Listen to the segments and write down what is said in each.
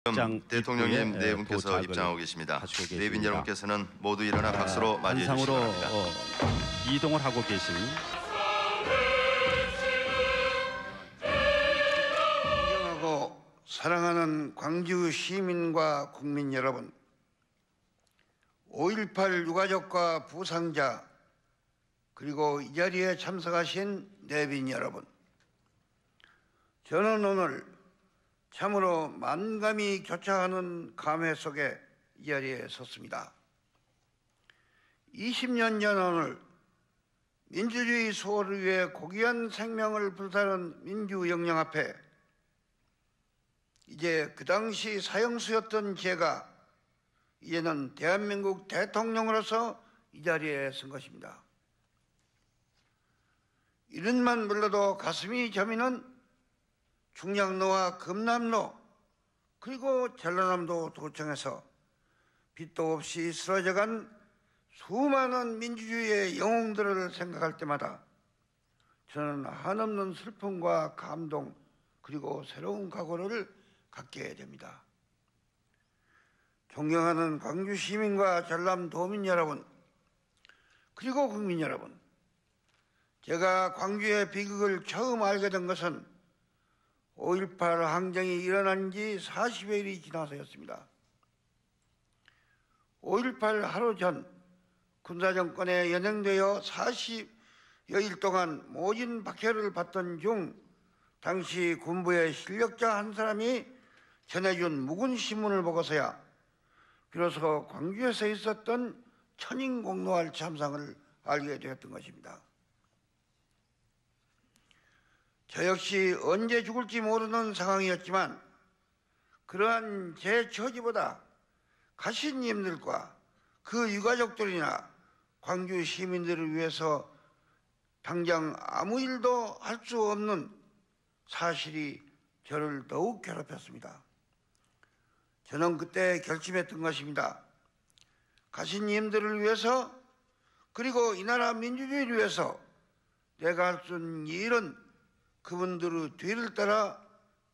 입장 대통령님 입구에 네 분께서 도착을 입장하고 계십니다. 하시고 계십니다. 내빈 여러분께서는 모두 일어나 박수로 맞이해 주시기 한상으로 바랍니다. 이동을 하고 계신 존경하고 사랑하는 광주 시민과 국민 여러분, 5.18 유가족과 부상자 그리고 이 자리에 참석하신 내빈 여러분, 저는 오늘 참으로 만감이 교차하는 감회 속에 이 자리에 섰습니다. 20년 전 오늘 민주주의 수호를 위해 고귀한 생명을 불사른 민주영령 앞에 이제 그 당시 사형수였던 제가 이제는 대한민국 대통령으로서 이 자리에 선 것입니다. 이름만 불러도 가슴이 저미는 중량로와 금남로 그리고 전라남도 도청에서 빛도 없이 쓰러져간 수많은 민주주의의 영웅들을 생각할 때마다 저는 한없는 슬픔과 감동 그리고 새로운 각오를 갖게 됩니다. 존경하는 광주 시민과 전남도민 여러분 그리고 국민 여러분, 제가 광주의 비극을 처음 알게 된 것은 5.18 항쟁이 일어난 지 40여일이 지나서였습니다. 5.18 하루 전 군사정권에 연행되어 40여일 동안 모진 박해를 받던 중 당시 군부의 실력자 한 사람이 전해준 묵은 신문을 보고서야 비로소 광주에서 있었던 천인공노할 참상을 알게 되었던 것입니다. 저 역시 언제 죽을지 모르는 상황이었지만 그러한 제 처지보다 가신님들과 그 유가족들이나 광주 시민들을 위해서 당장 아무 일도 할 수 없는 사실이 저를 더욱 괴롭혔습니다. 저는 그때 결심했던 것입니다. 가신님들을 위해서 그리고 이 나라 민주주의를 위해서 내가 할 수 있는 일은 그분들의 뒤를 따라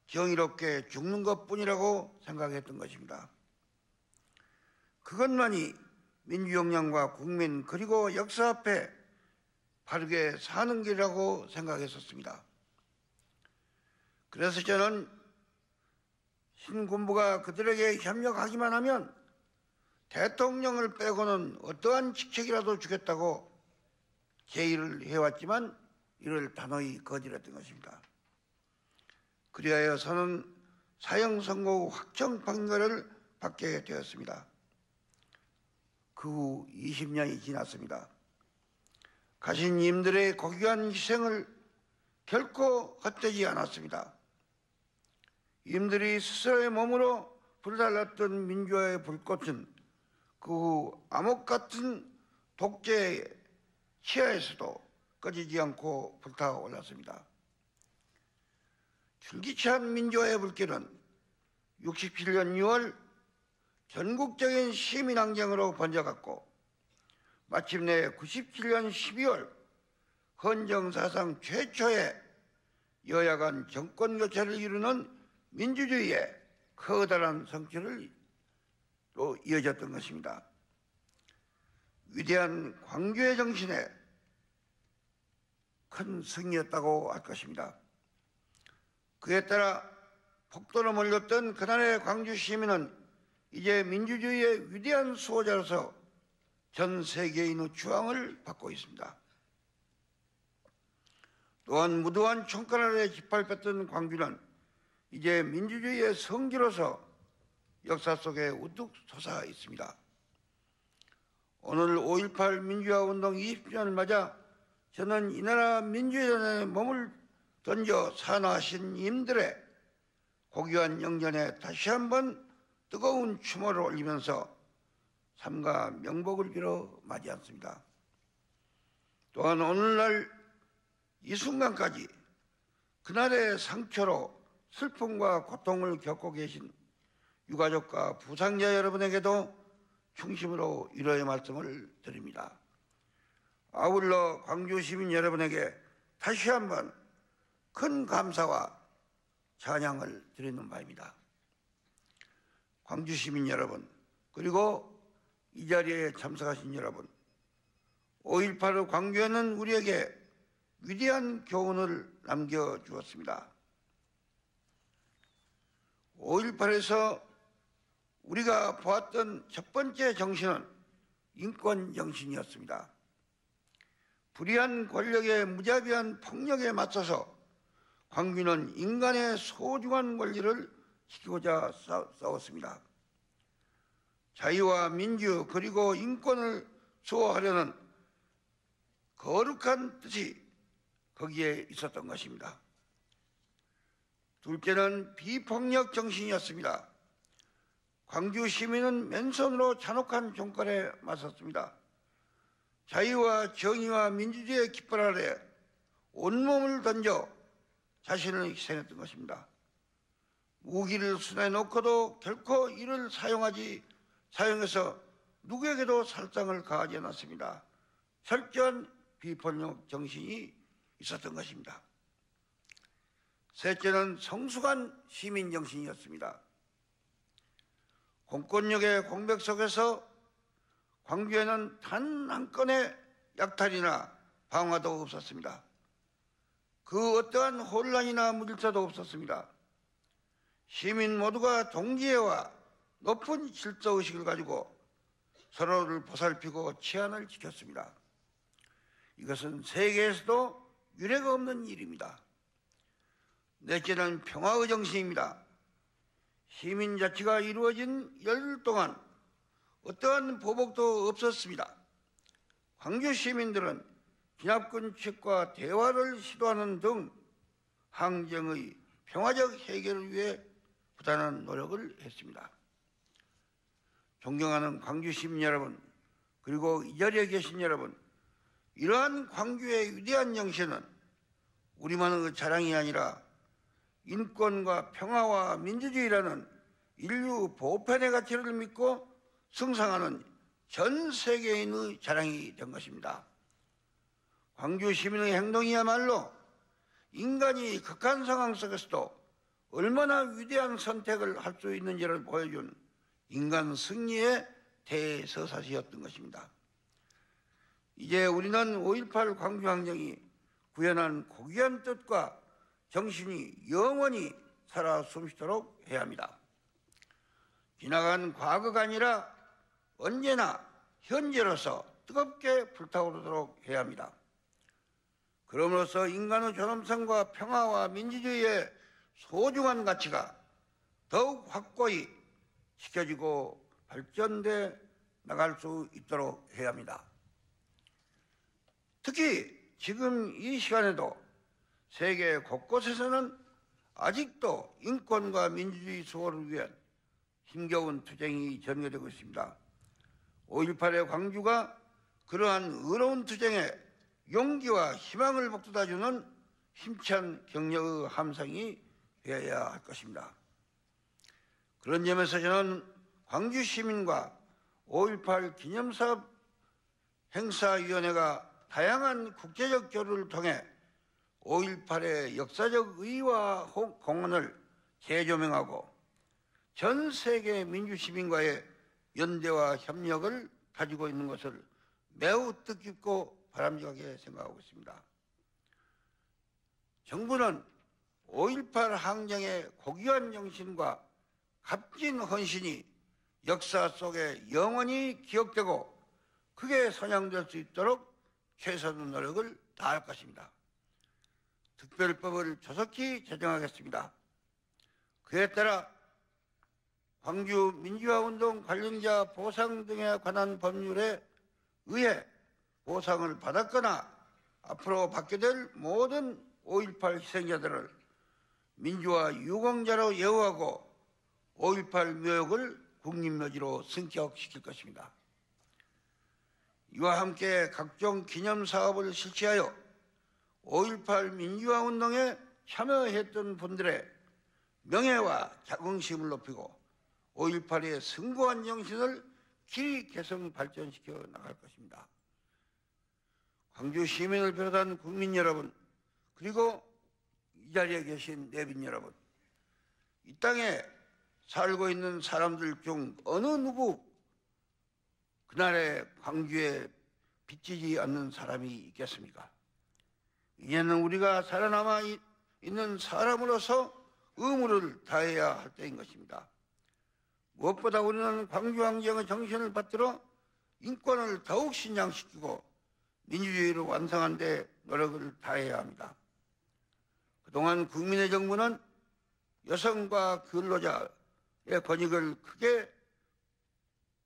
정의롭게 죽는 것뿐이라고 생각했던 것입니다. 그것만이 민주역량과 국민 그리고 역사 앞에 바르게 사는 길이라고 생각했었습니다. 그래서 저는 신군부가 그들에게 협력하기만 하면 대통령을 빼고는 어떠한 직책이라도 주겠다고 제의를 해왔지만 이를 단호히 거절했던 것입니다. 그리하여 저는 사형 선고 후 확정 판결을 받게 되었습니다. 그 후 20년이 지났습니다. 가신님들의 고귀한 희생을 결코 헛되지 않았습니다. 임들이 스스로의 몸으로 불살랐던 민주화의 불꽃은 그 후 암흑 같은 독재의 치하에서도 꺼지지 않고 불타올랐습니다. 줄기찬 민주화의 불길은 67년 6월 전국적인 시민항쟁으로 번져갔고 마침내 97년 12월 헌정사상 최초의 여야 간 정권교체를 이루는 민주주의의 커다란 성취로 이어졌던 것입니다. 위대한 광주의 정신에 큰 승리였다고 할 것입니다. 그에 따라 폭도로 몰렸던 그날의 광주 시민은 이제 민주주의의 위대한 수호자로서 전 세계인의 주앙을 받고 있습니다. 또한 무도한 총칼 아래 짓밟혔던 광주는 이제 민주주의의 성지로서 역사 속에 우뚝 솟아 있습니다. 오늘 5.18 민주화운동 20주년을 맞아 저는 이 나라 민주전에 몸을 던져 산화하신 임들의 고귀한 영전에 다시 한번 뜨거운 추모를 올리면서 삼가 명복을 빌어 맞이했습니다. 또한 오늘날 이 순간까지 그날의 상처로 슬픔과 고통을 겪고 계신 유가족과 부상자 여러분에게도 충심으로 위로의 말씀을 드립니다. 아울러 광주 시민 여러분에게 다시 한번 큰 감사와 찬양을 드리는 바입니다. 광주 시민 여러분, 그리고 이 자리에 참석하신 여러분, 5.18의 광주에는 우리에게 위대한 교훈을 남겨주었습니다. 5.18에서 우리가 보았던 첫 번째 정신은 인권 정신이었습니다. 불의한 권력의 무자비한 폭력에 맞서서 광주는 인간의 소중한 권리를 지키고자 싸웠습니다. 자유와 민주 그리고 인권을 수호하려는 거룩한 뜻이 거기에 있었던 것입니다. 둘째는 비폭력 정신이었습니다. 광주 시민은 맨손으로 잔혹한 종칼에 맞섰습니다. 자유와 정의와 민주주의의 깃발 아래 온몸을 던져 자신을 희생했던 것입니다. 무기를 손에 놓고도 결코 이를 사용해서 누구에게도 살상을 가하지 않았습니다. 철저한 비폭력 정신이 있었던 것입니다. 셋째는 성숙한 시민 정신이었습니다. 공권력의 공백 속에서 광주에는 단 한 건의 약탈이나 방화도 없었습니다. 그 어떠한 혼란이나 무질서도 없었습니다. 시민 모두가 동지애와 높은 질서의식을 가지고 서로를 보살피고 치안을 지켰습니다. 이것은 세계에서도 유례가 없는 일입니다. 넷째는 평화의 정신입니다. 시민자치가 이루어진 열흘 동안 어떠한 보복도 없었습니다. 광주 시민들은 진압군 측과 대화를 시도하는 등 항쟁의 평화적 해결을 위해 부단한 노력을 했습니다. 존경하는 광주 시민 여러분, 그리고 이 자리에 계신 여러분, 이러한 광주의 위대한 정신은 우리만의 자랑이 아니라 인권과 평화와 민주주의라는 인류 보편의 가치를 믿고 승상하는 전 세계인의 자랑이 된 것입니다. 광주 시민의 행동이야말로 인간이 극한 상황 속에서도 얼마나 위대한 선택을 할 수 있는지를 보여준 인간 승리의 대서사시였던 것입니다. 이제 우리는 5.18 광주항쟁이 구현한 고귀한 뜻과 정신이 영원히 살아 숨쉬도록 해야 합니다. 지나간 과거가 아니라 언제나 현재로서 뜨겁게 불타오르도록 해야 합니다. 그럼으로써 인간의 존엄성과 평화와 민주주의의 소중한 가치가 더욱 확고히 지켜지고 발전돼 나갈 수 있도록 해야 합니다. 특히 지금 이 시간에도 세계 곳곳에서는 아직도 인권과 민주주의 수호를 위한 힘겨운 투쟁이 전개되고 있습니다. 5.18의 광주가 그러한 의로운 투쟁에 용기와 희망을 북돋아주는 힘찬 격려의 함성이 되어야 할 것입니다. 그런 점에서 저는 광주 시민과 5.18 기념사업 행사위원회가 다양한 국제적 교류를 통해 5.18의 역사적 의의와 공헌을 재조명하고 전 세계 민주시민과의 연대와 협력을 가지고 있는 것을 매우 뜻깊고 바람직하게 생각하고 있습니다. 정부는 5.18 항쟁의 고귀한 정신과 값진 헌신이 역사 속에 영원히 기억되고 크게 선양될 수 있도록 최선의 노력을 다할 것입니다. 특별법을 조속히 제정하겠습니다. 그에 따라 광주 민주화운동 관련자 보상 등에 관한 법률에 의해 보상을 받았거나 앞으로 받게 될 모든 5.18 희생자들을 민주화 유공자로 예우하고 5.18 묘역을 국립묘지로 승격시킬 것입니다. 이와 함께 각종 기념사업을 실시하여 5.18 민주화운동에 참여했던 분들의 명예와 자긍심을 높이고 5.18의 승고한 정신을 길이 개성 발전시켜 나갈 것입니다. 광주 시민을 비롯한 국민 여러분, 그리고 이 자리에 계신 내빈 여러분, 이 땅에 살고 있는 사람들 중 어느 누구 그날의 광주에 비치지 않는 사람이 있겠습니까? 이제는 우리가 살아남아 있는 사람으로서 의무를 다해야 할 때인 것입니다. 무엇보다 우리는 광주항쟁의 정신을 받들어 인권을 더욱 신장시키고 민주주의를 완성하는 데 노력을 다해야 합니다. 그동안 국민의 정부는 여성과 근로자의 권익을 크게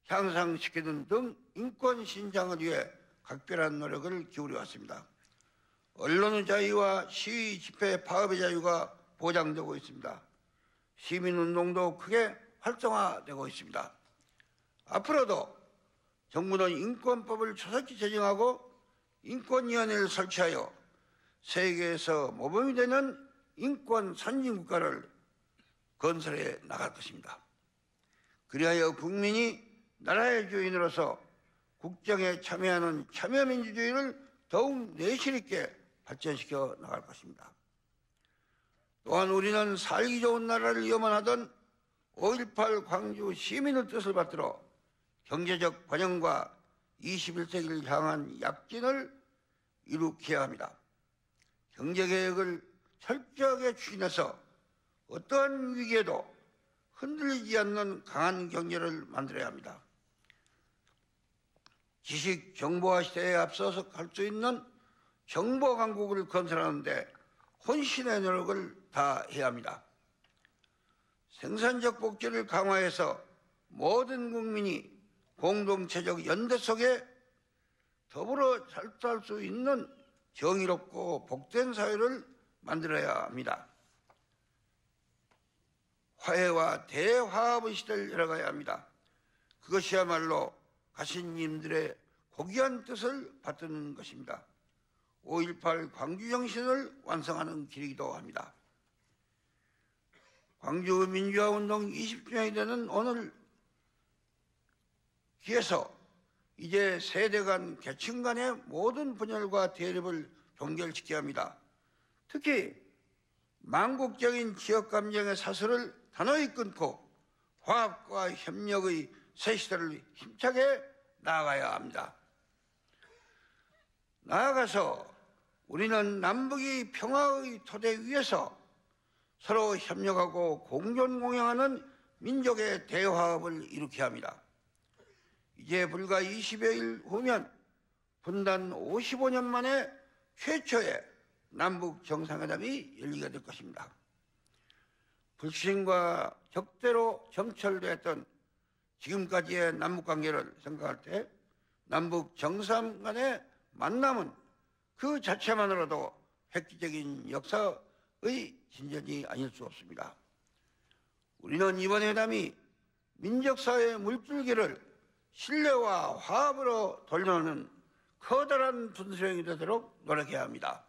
향상시키는 등 인권 신장을 위해 각별한 노력을 기울여왔습니다. 언론의 자유와 시위, 집회, 파업의 자유가 보장되고 있습니다. 시민운동도 크게 활성화되고 있습니다. 앞으로도 정부는 인권법을 조속히 제정하고 인권위원회를 설치하여 세계에서 모범이 되는 인권 선진국가를 건설해 나갈 것입니다. 그리하여 국민이 나라의 주인으로서 국정에 참여하는 참여민주주의를 더욱 내실 있게 발전시켜 나갈 것입니다. 또한 우리는 살기 좋은 나라를 염원하던 5.18 광주 시민의 뜻을 받들어 경제적 번영과 21세기를 향한 약진을 이룩해야 합니다. 경제개혁을 철저하게 추진해서 어떠한 위기에도 흔들리지 않는 강한 경제를 만들어야 합니다. 지식 정보화 시대에 앞서서 갈 수 있는 정보 강국을 건설하는 데 혼신의 노력을 다해야 합니다. 생산적 복지를 강화해서 모든 국민이 공동체적 연대 속에 더불어 잘 살 수 있는 정의롭고 복된 사회를 만들어야 합니다. 화해와 대화합의 시대를 열어가야 합니다. 그것이야말로 가신님들의 고귀한 뜻을 받드는 것입니다. 5.18 광주 정신을 완성하는 길이기도 합니다. 광주 민주화 운동 20주년이 되는 오늘 기에서 이제 세대 간, 계층 간의 모든 분열과 대립을 종결시켜야 합니다. 특히 망국적인 지역 감정의 사슬을 단호히 끊고 화합과 협력의 새 시대를 힘차게 나아가야 합니다. 나아가서 우리는 남북이 평화의 토대 위에서 서로 협력하고 공존 공영하는 민족의 대화합을 일으켜야 합니다. 이제 불과 20여일 후면 분단 55년 만에 최초의 남북 정상회담이 열리게 될 것입니다. 불신과 적대로 점철됐던 지금까지의 남북관계를 생각할 때 남북 정상 간의 만남은 그 자체만으로도 획기적인 역사의 진전이 아닐 수 없습니다. 우리는 이번 회담이 민족사회의 물줄기를 신뢰와 화합으로 돌려놓는 커다란 분수령이 되도록 노력해야 합니다.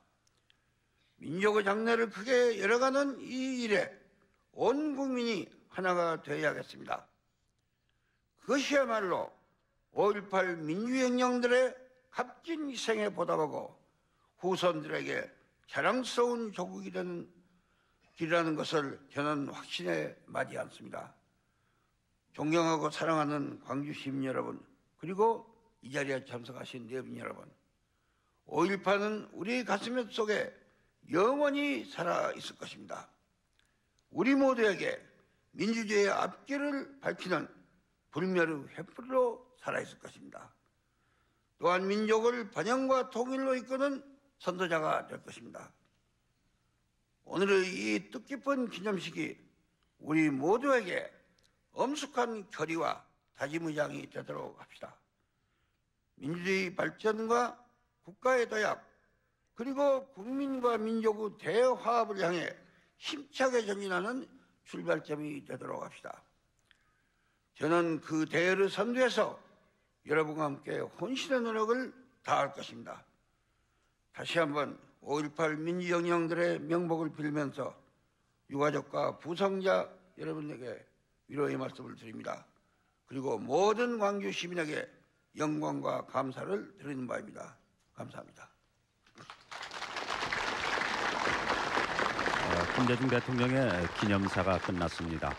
민족의 장래를 크게 열어가는 이 일에 온 국민이 하나가 되어야겠습니다. 그것이야말로 5.18 민주혁명들의 값진 희생에 보답하고 후손들에게 자랑스러운 조국이 되는 길이라는 것을 저는 확신에 마지 않습니다. 존경하고 사랑하는 광주 시민 여러분, 그리고 이 자리에 참석하신 내빈 여러분, 5.18은 우리 가슴 속에 영원히 살아있을 것입니다. 우리 모두에게 민주주의의 앞길을 밝히는 불멸의 횃불로 살아있을 것입니다. 또한 민족을 번영과 통일로 이끄는 선도자가 될 것입니다. 오늘의 이 뜻깊은 기념식이 우리 모두에게 엄숙한 결의와 다짐의 장이 되도록 합시다. 민주주의 발전과 국가의 도약, 그리고 국민과 민족의 대화합을 향해 힘차게 전진하는 출발점이 되도록 합시다. 저는 그 대회를 선두해서 여러분과 함께 혼신의 노력을 다할 것입니다. 다시 한번 5.18 민주혁명들의 명복을 빌면서 유가족과 부상자 여러분에게 위로의 말씀을 드립니다. 그리고 모든 광주 시민에게 영광과 감사를 드리는 바입니다. 감사합니다. 김대중 대통령의 기념사가 끝났습니다.